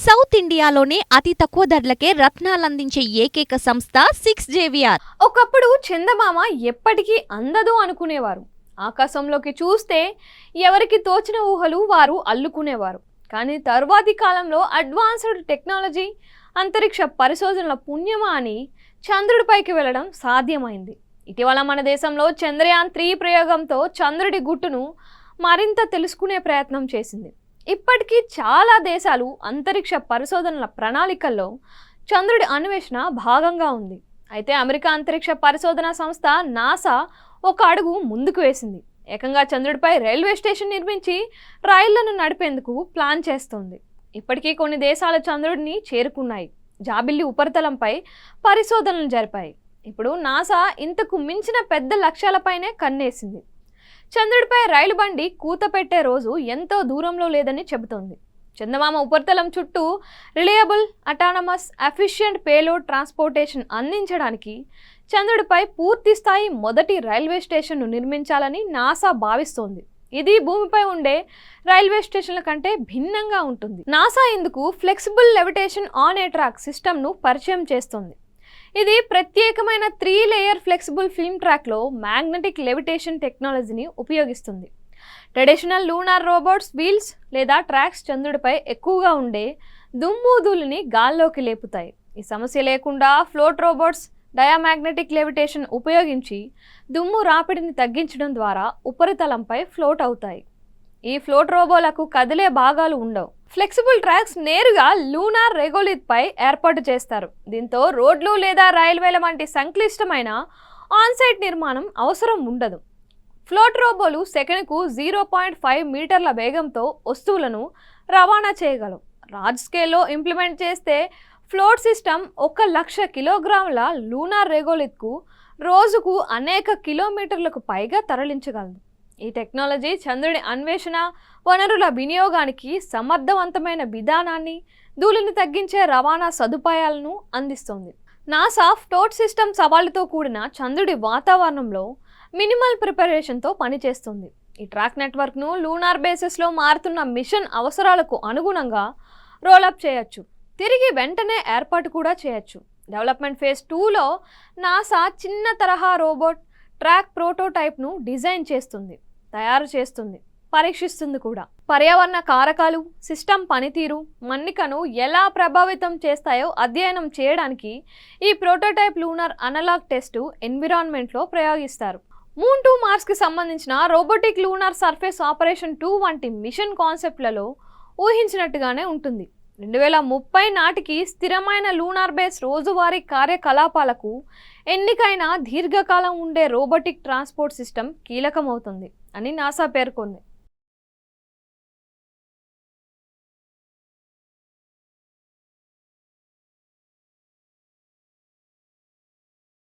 South ఇండియాలోనే అతి తక్కువ ధరలకే రత్నాలందించే ఏకైక సంస్థ 6JVR. ఒకప్పుడు చందమామ ఎప్పటికీ అందదు అనుకునేవారు. ఆకాశంలోకి చూస్తే ఎవరికి తోచిన ఊహలు వారు అల్లుకునేవారు. కానీ తరువాతి కాలంలో అడ్వాన్స్డ్ టెక్నాలజీ, అంతరిక్ష పరిశోధనల పుణ్యమా అని చంద్రుడిపైకి వెళ్ళడం సాధ్యమైంది. ఇటీవల మన దేశంలో చంద్రయాన్ 3 ప్రయోగంతో చంద్రుడి గుట్టును మరింత తెలుసుకునే ప్రయత్నం చేసింది. ఇప్పటికీ చాలా దేశాలు అంతరిక్ష పరిశోధనల ప్రణాళికల్లో చంద్రుడి అన్వేషణ భాగంగా ఉంది. అయితే అమెరికా అంతరిక్ష పరిశోధన సంస్థ నాసా ఒక అడుగు ముందుకు వేసింది. ఏకంగా చంద్రుడిపై రైల్వే స్టేషన్ నిర్మించి రైళ్లను నడిపేందుకు ప్లాన్ చేస్తోంది. ఇప్పటికీ కొన్ని దేశాలు చంద్రుడిని చేరుకున్నాయి, జాబిల్లి ఉపరితలంపై పరిశోధనలు జరిపాయి. ఇప్పుడు నాసా ఇంతకు మించిన పెద్ద లక్ష్యాలపైనే కన్నేసింది. చంద్రుడిపై రైలు బండి కూత పెట్టే రోజు ఎంతో దూరంలో లేదని చెబుతోంది. చందమామ ఉపరితలం చుట్టూ reliable, autonomous, efficient payload transportation అందించడానికి చంద్రుడిపై పూర్తి స్థాయి మొదటి రైల్వే స్టేషన్ను నిర్మించాలని నాసా భావిస్తోంది. ఇది భూమిపై ఉండే రైల్వే స్టేషన్ల కంటే భిన్నంగా ఉంటుంది. నాసా ఇందుకు flexible levitation on a track సిస్టమ్ను పరిచయం చేస్తోంది. ఇది ప్రత్యేకమైన 3 లేయర్ ఫ్లెక్సిబుల్ ఫిల్మ్ ట్రాక్లో మ్యాగ్నెటిక్ లెవిటేషన్ టెక్నాలజీని ఉపయోగిస్తుంది. ట్రెడిషనల్ లూనార్ రోబోట్స్ వీల్స్ లేదా ట్రాక్స్ చంద్రుడిపై ఎక్కువగా ఉండే దుమ్ము ధూళిని గాల్లోకి లేపుతాయి. ఈ సమస్య లేకుండా ఫ్లోట్ రోబోట్స్ డయామాగ్నెటిక్ లెవిటేషన్ ఉపయోగించి దుమ్ము రాపిడిని తగ్గించడం ద్వారా ఉపరితలంపై ఫ్లోట్ అవుతాయి. ఈ ఫ్లోట్ రోబోలకు కదిలే భాగాలు ఉండవు. ఫ్లెక్సిబుల్ ట్రాక్స్ నేరుగా లూనార్ రెగోలిత్ పై ఏర్పాటు చేస్తారు. దీంతో రోడ్లు లేదా రైల్వేల వంటి సంక్లిష్టమైన ఆన్సైట్ నిర్మాణం అవసరం ఉండదు. ఫ్లోట్ రోబోలు సెకనుకు 0.5 మీటర్ల వేగంతో వస్తువులను రవాణా చేయగలవు. లార్జ్ స్కేల్లో ఇంప్లిమెంట్ చేస్తే ఫ్లోట్ సిస్టమ్ 1,00,000 కిలోగ్రాముల లూనార్ రెగోలిత్కు రోజుకు అనేక కిలోమీటర్లకు పైగా తరలించగలదు. ఈ టెక్నాలజీ చంద్రుడి అన్వేషణ, వనరుల వినియోగానికి సమర్థవంతమైన విధానాన్ని, ధూళిని తగ్గించే రవాణా సదుపాయాలను అందిస్తుంది. నాసా ఫ్లోట్ సిస్టమ్ సవాళ్లతో కూడిన చంద్రుడి వాతావరణంలో మినిమల్ ప్రిపరేషన్తో పనిచేస్తుంది. ఈ ట్రాక్ నెట్వర్క్ను లూనార్ బేసెస్లో మారుతున్న మిషన్ అవసరాలకు అనుగుణంగా రోలప్ చేయొచ్చు, తిరిగి వెంటనే ఏర్పాటు కూడా చేయొచ్చు. డెవలప్మెంట్ ఫేజ్ 2లో నాసా చిన్న తరహా రోబోట్ ట్రాక్ ప్రోటోటైప్ను డిజైన్ చేస్తుంది, తయారు చేస్తుంది, పరీక్షిస్తుంది కూడా. పర్యావరణ కారకాలు, సిస్టమ్ పనితీరు, మన్నికను ఎలా ప్రభావితం చేస్తాయో అధ్యయనం చేయడానికి ఈ ప్రోటోటైప్ లూనార్ అనలాగ్ టెస్టు ఎన్విరాన్మెంట్లో ప్రయోగిస్తారు. మూన్ టు మార్స్కి సంబంధించిన రోబోటిక్ లూనార్ సర్ఫేస్ ఆపరేషన్ 2 వంటి మిషన్ కాన్సెప్ట్లలో ఊహించినట్టుగానే ఉంటుంది. 2030 నాటికి స్థిరమైన లూనార్ బేస్ రోజువారీ కార్యకలాపాలకు ఎన్నికైన దీర్ఘకాలం ఉండే రోబోటిక్ ట్రాన్స్పోర్ట్ సిస్టమ్ కీలకమవుతుంది అని నాసా పేర్కొంది.